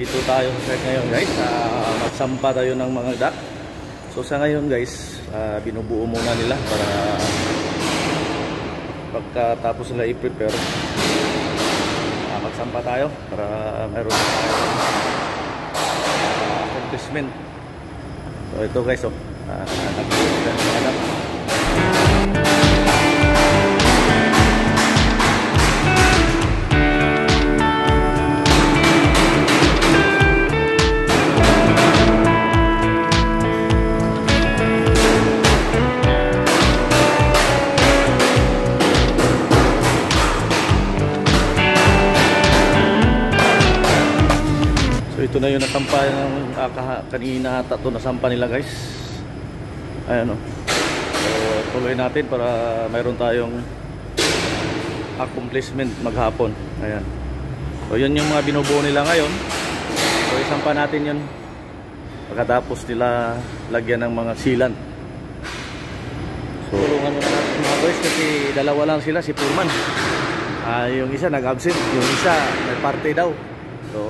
Dito tayo sa site ngayon guys. Magsampa tayo ng mga dock. So sa ngayon guys, binubuo muna nila para pagkatapos nila i-prepare, magsampa tayo para meron tayo accomplishment. So ito guys, nag-buo ng mga dock. Ito na yung nasampa ng kanina ata ito nasampa nila guys. Ayan o. So tuloy natin para mayroon tayong accomplishment maghapon. Ayan. So yun yung mga binubuo nila ngayon. So isampa natin yun pagkatapos nila lagyan ng mga sealant. So tulungan muna natin mga guys kasi dalawa lang sila, si Pullman. Yung isa nag-absent, yung isa may party daw. So